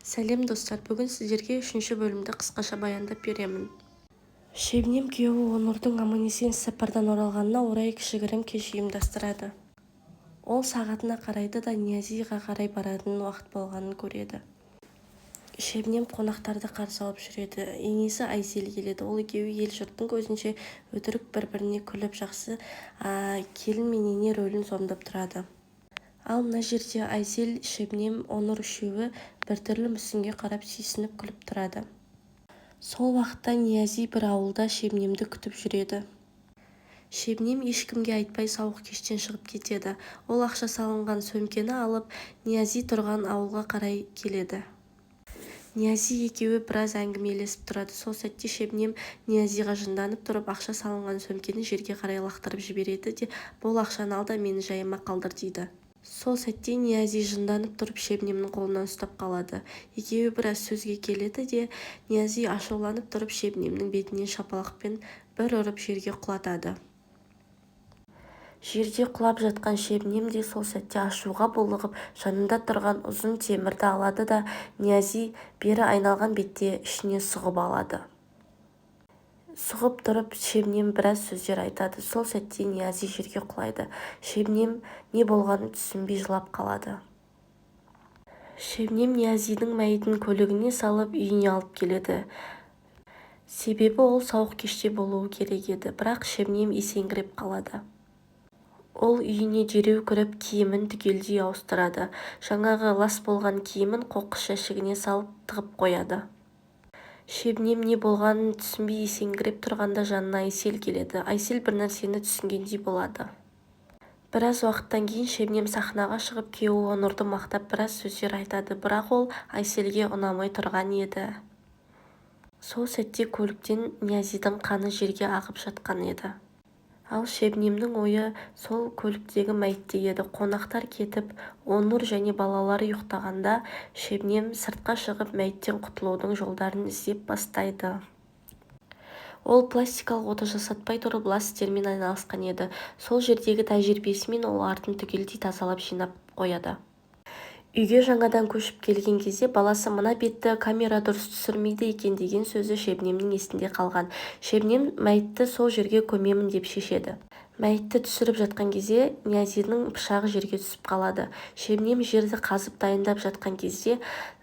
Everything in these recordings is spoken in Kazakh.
Сәлем достар, бүгін сіздерге 3-ші бөлімді қысқаша баяндап беремін. Шебнем күйеуі Онурдың аман-есен сапардан оралғанына орай кішігірім кеш ұйымдастырады. Ол сағатына қарайды да Ниязиға қарай баратын уақыт болғанын көреді. Шебнем қонақтарды қарсы алып жүреді. Енесі Айзел келеді. Ол екеуі ел-жұрттың көзінше өтірік бір-біріне күліп жақсы келін мен ене рөлін сомдап тұрады. Ал мына жерде Айзел, Шебнем, Онур үшеуі біртүрлі мүсінге қарап сүйсініп күліп тұрады. Сол уақытта Ниязи бір ауылда Шебнемді күтіп жүреді. Шебнем ешкімге айтпай сауық кештен шығып кетеді. Ол ақша салынған сөмкені алып Ниязи тұрған ауылға қарай келеді. Ниязи екеуі біраз әңгімелесіп тұрады. Сол сәтте Шебнем Ниязиға жынданып тұрып, ақша салынған сөмкені жерге қарай лақтырып жібереді де, "Бұл ақшаны ал да мені жайыма қалдыр" дейді. Сол сәтте Ниязи жынданып тұрып Шебнемнің қолынан ұстап қалады. Екеуі біраз сөзге келеді де, Ниязи ашуланып тұрып Шебнемнің бетінен шапалақпен бір ұрып жерге құлатады. Жерде құлап жатқан Шебнем де сол сәтте ашуға булығып жанында тұрған ұзын темірді алады да Ниязи бері айналған бетте ішіне сұғып алады. Сұғып тұрып Шебнем біраз сөздер айтады. Сол сәтте Ниязи жерге құлайды. Шебнем не болғанын түсінбей жылап қалады. Шебнем Ниязидің мәйітін көлігіне салып үйіне алып келеді. Себебі ол сауық кеште болуы керек еді. Бірақ Шебнем есеңгіреп қалады. Ол үйіне дереу кіріп киімін түгелдей ауыстырады. Жаңағы лас болған киімін қоқыс жәшігіне салып тығып қояды. Шебнем не болғанын түсінбей есеңгіреп тұрғанда жанына Айсел келеді. Айсел бір нәрсені түсінгендей болады. Біраз уақыттан кейін Шебнем сахнаға шығып күйеуі Онурды мақтап біраз сөздер айтады, бірақ ол Айселге ұнамай тұрған еді. Сол сәтте көліктен Ниязидің қаны жерге ағып жатқан еді. Ал Шебнемнің ойы сол көліктегі мәйітте еді. Қонақтар кетіп, Онур және балалар ұйықтағанда Шебнем сыртқа шығып мәйіттен құтылудың жолдарын іздеп бастайды. Ол пластикалық ота жасатпай тұрып лас істермен айналысқан еді. Сол жердегі тәжірибесімен ол артын түгелдей тазалап жинап қояды. Үйге жаңадан көшіп келген кезде баласы "Мына бетті камера дұрыс түсірмейді екен" деген сөзі Шебнемнің есінде қалған. Шебнем мәйітті сол жерге көмемін деп шешеді. Мәйітті түсіріп жатқан кезде Ниязидің пышағы жерге түсіп қалады. Шебнем жерді қазып дайындап жатқан кезде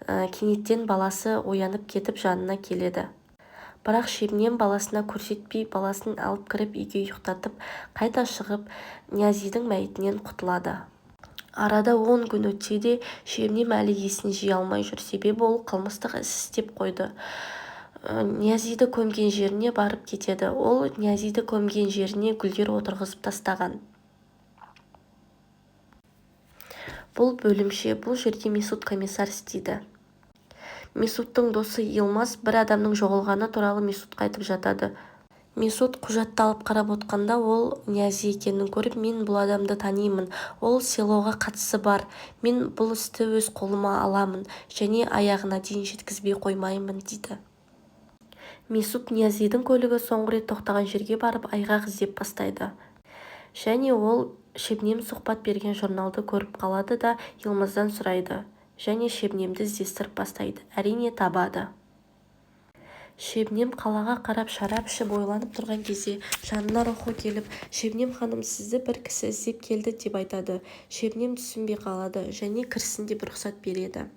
кенеттен баласы оянып кетіп жанына келеді. Бірақ Шебнем баласына көрсетпей, баласын алып кіріп үйге ұйықтатып, қайта шығып Ниязидің мәйітінен құтылады. Арада 10 күн өтсе де Шебнем әлі есін жия алмай жүр. Себебі ол қылмыстық іс істеп қойды. Ниязиді көмген жеріне барып кетеді. Ол Ниязиді көмген жеріне гүлдер отырғызып тастаған. Бұл бөлімше, бұл жерде Месут комиссар істейді. Месуттың досы Йылмаз бір адамның жоғалғаны туралы Месутқа айтып жатады. Месут құжатты алып қарап отқанда ол Ниязи екенін көріп, "Мен бұл адамды танимын, ол селоға қатысы бар, мен бұл істі өз қолыма аламын және аяғына дейін жеткізбей қоймаймын" дейді. Месут Ниязидің көлігі соңғы рет тоқтаған жерге барып айғақ іздеп бастайды. Және ол Шебнем сұхбат берген журналды көріп қалады да Йылмаздан сұрайды. Және Шебнемді іздестіріп бастайды. Әрине табады. Шебнем қалаға қарап шарап ішіп ойланып тұрған кезде жанына Рохо келіп, "Шебнем ханым, сізді бір кісі іздеп келді" деп айтады. Шебнем түсінбей қалады және кірсін деп рұқсат береді.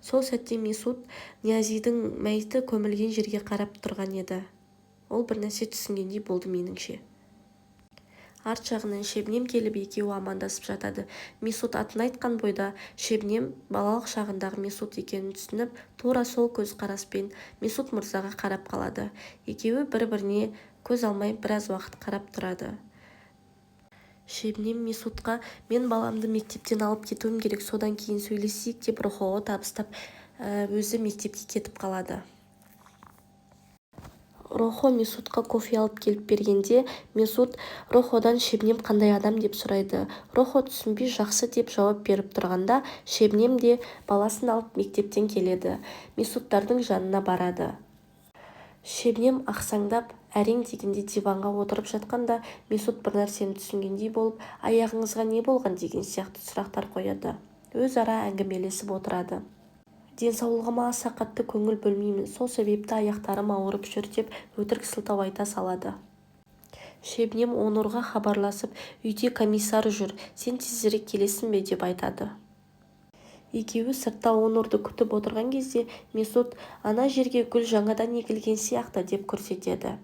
Сол сәтте Месут Ниязидің мәйіті көмілген жерге қарап тұрған еді. Ол бір нәрсе түсінгендей болды меніңше. Арт жағынан Шебнем келіп екеуі амандасып жатады. Месут атын айтқан бойда Шебнем балалық шағындағы Месут екенін түсініп, тура сол көзқараспен Месут мырзаға қарап қалады. Екеуі бір-біріне көз алмай біраз уақыт қарап тұрады. Шебнем Месутқа "Мен баламды мектептен алып кетуім керек, содан кейін сөйлесейік" деп Рохоға табыстап, өзі мектепке кетіп қалады. Рохо Месутқа кофе алып келіп бергенде Месут Роходан "Шебнем қандай адам" деп сұрайды. Рохо түсінбей "Жақсы" деп жауап беріп тұрғанда Шебнем де баласын алып мектептен келеді. Месуттардың жанына барады. Шебнем ақсаңдап, әрең дегенде диванға отырып жатқанда Месут бір нәрсені түсінгендей болып, "Аяғыңызға не болған?" деген сияқты сұрақтар қояды. Өзара әңгімелесіп отырады. денсаулығыма аса қатты көңіл бөлмеймін, сол себепті аяқтарым ауырып жүр деп өтірік сылтау айта салады. Шебнем Онурға хабарласып, үйде комиссар жүр, сен тезірек келесің бе деп айтады. Екеуі сыртта Онурды күтіп отырған кезде Месут ана жерге гүл жаңадан егілген сияқты деп көрсетеді.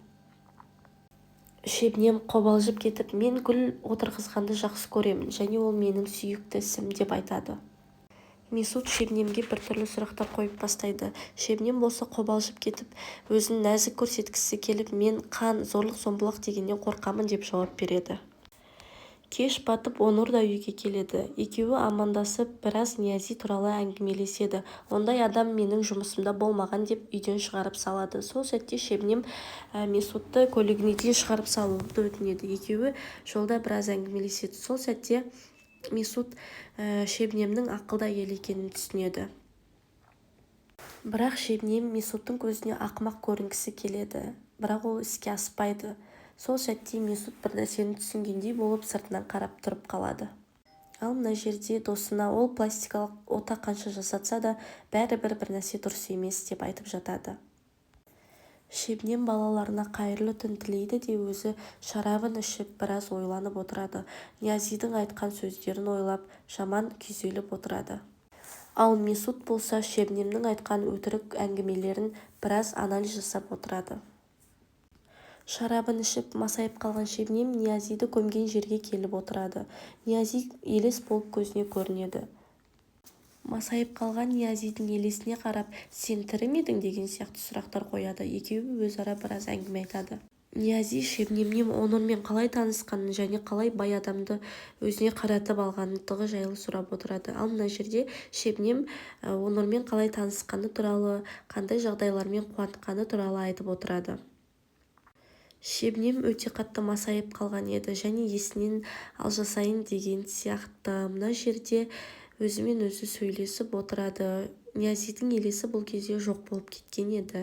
Шебнем қобалжып кетіп, мен гүл отырғызғанды жақсы көремін, және ол менің сүйікті ісім деп айтады. Месут Шебнемге біртүрлі сұрақтар қойып бастайды. Шебнем болса қобалжып кетіп, өзін нәзік көрсеткісі келіп, мен қан, зорлық-зомбылық дегеннен қорқамын деп жауап береді. Кеш батып Онур да үйге келеді. Екеуі амандасып, біраз Ниязи туралы әңгімелеседі. Ондай адам менің жұмысымда болмаған деп үйден шығарып салады. Сол сәтте Шебнем Месутты көлігіне дейін шығарып салуды өтінеді. Екеуі жолда біраз әңгімелеседі. Сол сәтте Месут Шебнемнің ақылды әйел екенін түсінеді. Бірақ Шебнем Месуттың көзіне ақымақ көрінгісі келеді. Бірақ ол іске аспайды. Сол сәтте Месут бір нәрсені түсінгендей болып сыртынан қарап тұрып қалады. Ал мына жерде досына ол пластикалық ота қанша жасатса да бәрібір бір нәрсе дұрыс емес деп айтып жатады. Шебнем балаларына қайырлы түн тілейді де өзі шарабын ішіп біраз ойланып отырады. Ниязидің айтқан сөздерін ойлап, жаман күйзеліп отырады. Ал Месут болса Шебнемнің айтқан өтірік әңгімелерін біраз анализ жасап отырады. Шарабын ішіп масайып қалған Шебнем Ниязиді көмген жерге келіп отырады. Ниязи елес болып көзіне көрінеді. Масайып қалған Ниязидің елесіне қарап, сен тірі ме едің деген сияқты сұрақтар қояды. Екеуі өзара біраз әңгіме айтады. Ниязи Шебнемнен Онурмен қалай танысқанын және қалай бай адамды өзіне қаратып алғандығы жайлы сұрап отырады. Ал мына жерде Шебнем Онурмен қалай танысқаны туралы, қандай жағдайлармен қуантқаны туралы айтып отырады. Шебнем өте қатты масайып қалған еді және есінен алжасайын деген сияқты. Мына жерде өзімен өзі сөйлесіп отырады. Ниязидің елесі бұл кезде жоқ болып кеткен еді.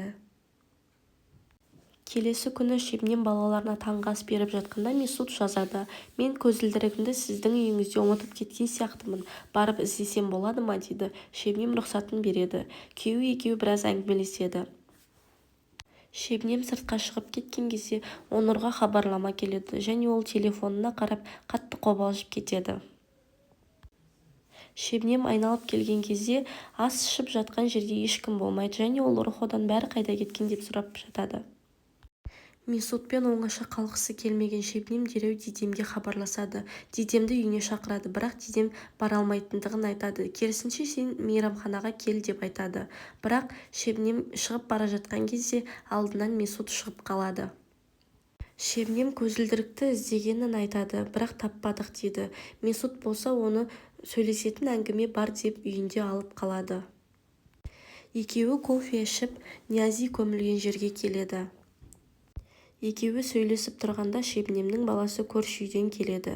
Келесі күні Шебнем балаларына таңғы ас беріп жатқанда Месут жазады. Мен көзілдірігімді сіздің үйіңізде ұмытып кеткен сияқтымын. Барып іздесем болады ма дейді. Шебнем рұқсатын береді. Күйеуі екеуі біраз әңгімелеседі. Шебнем сыртқа шығып кеткен кезде Онурға хабарлама келеді және ол телефонына қарап қатты қобалжып кетеді. Шебнем айналып келген кезде ас ішіп жатқан жерде ешкім болмайды және ол одан бәрі қайда кеткен деп сұрап жатады. Месутпен оңаша қалғысы келмеген Шебнем дереу Дидемге хабарласады. Дидемді үйіне шақырады, бірақ Дидем бара алмайтындығын айтады. Керісінше сен мейрамханаға кел деп айтады. Бірақ Шебнем шығып бара жатқан кезде алдынан Месут шығып қалады. Шебнем көзілдірікті іздегенін айтады, бірақ таппадық дейді. Месут болса оны сөйлесетін әңгіме бар деп үйінде алып қалады. Екеуі кофе ішіп, Ниязи көмілген жерге келеді. Екеуі сөйлесіп тұрғанда Шебнемнің баласы көрші үйден келеді.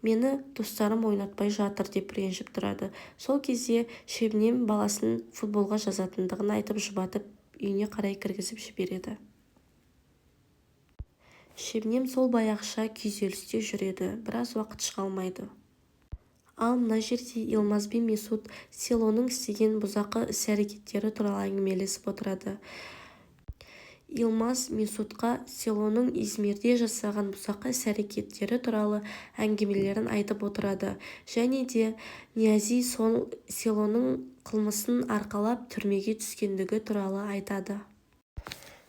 Мені достарым ойнатпай жатыр деп ренжіп тұрады. Сол кезде Шебнем баласын футболға жазатындығын айтып жұбатып үйіне қарай кіргізіп жібереді. Шебнем сол баяғыша күйзелісте жүреді, біраз уақыт шыға алмайды. Ал мына жерде Илмаз бен Месут селоның істеген бұзақы іс-әрекеттері туралы әңгімелесіп отырады. Илмаз Месутқа селоның Измирде жасаған бұзақы іс-әрекеттері туралы әңгімелерін айтып отырады. Және де Ниязи сол селоның қылмысын арқалап түрмеге түскендігі туралы айтады.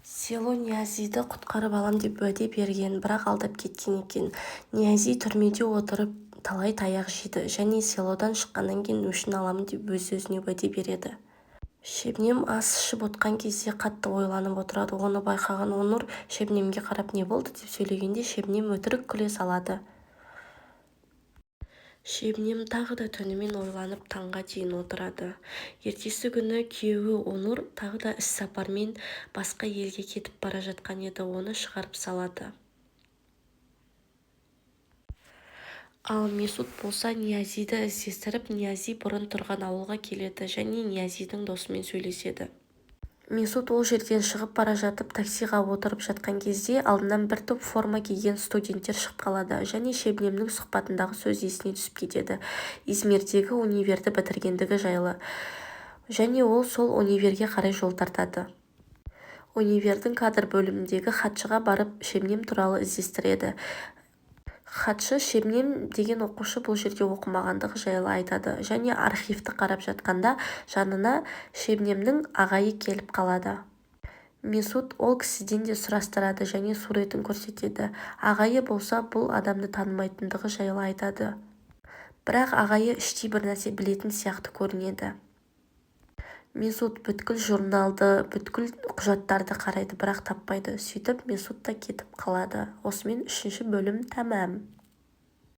Село Ниязиді құтқарып алам деп уәде берген, бірақ алдап кеткен екен. Ниязи түрмеде отырып талай таяқ жейді және селодан шыққаннан кейін өшін аламын деп өз-өзіне уәде береді. Шебнем ас ішіп отқан кезде қатты ойланып отырады. Оны байқаған Онур Шебнемге қарап не болды деп сөйлегенде Шебнем өтірік күле салады. Шебнем тағы да түнімен ойланып таңға дейін отырады. Ертесі күні күйеуі Онур тағы да іс-сапармен басқа елге кетіп бара жатқан еді, оны шығарып салады. Ал Месут болса Ниязиді іздестіріп, Ниязи бұрын тұрған ауылға келеді және Ниязидің досымен сөйлеседі. Месут ол жерден шығып бара жатып таксиға отырып жатқан кезде алдынан бір топ форма киген студенттер шығып қалады және Шебнемнің сұхбатындағы сөз есіне түсіп кетеді. Измирдегі универді бітіргендігі жайлы. және ол сол универге қарай жол тартады. Универдің кадр бөліміндегі хатшыға барып шемнем туралы іздестіреді. Хатшы шемнем деген оқушы бұл жерде оқымағандығы жайлы айтады және архивті қарап жатқанда жанына шемнемнің ағайы келіп қалады. Месут ол кісіден де сұрастырады және суретін көрсетеді. Ағайы болса бұл адамды танымайтындығы жайлы айтады. Бірақ ағайы іштей бір нәрсе білетін сияқты көрінеді. Месут бүткіл журналды, бүткіл құжаттарды қарайды, бірақ таппайды. Сөйтіп Месут та кетіп қалады. Осымен 3-ші бөлім тәмам.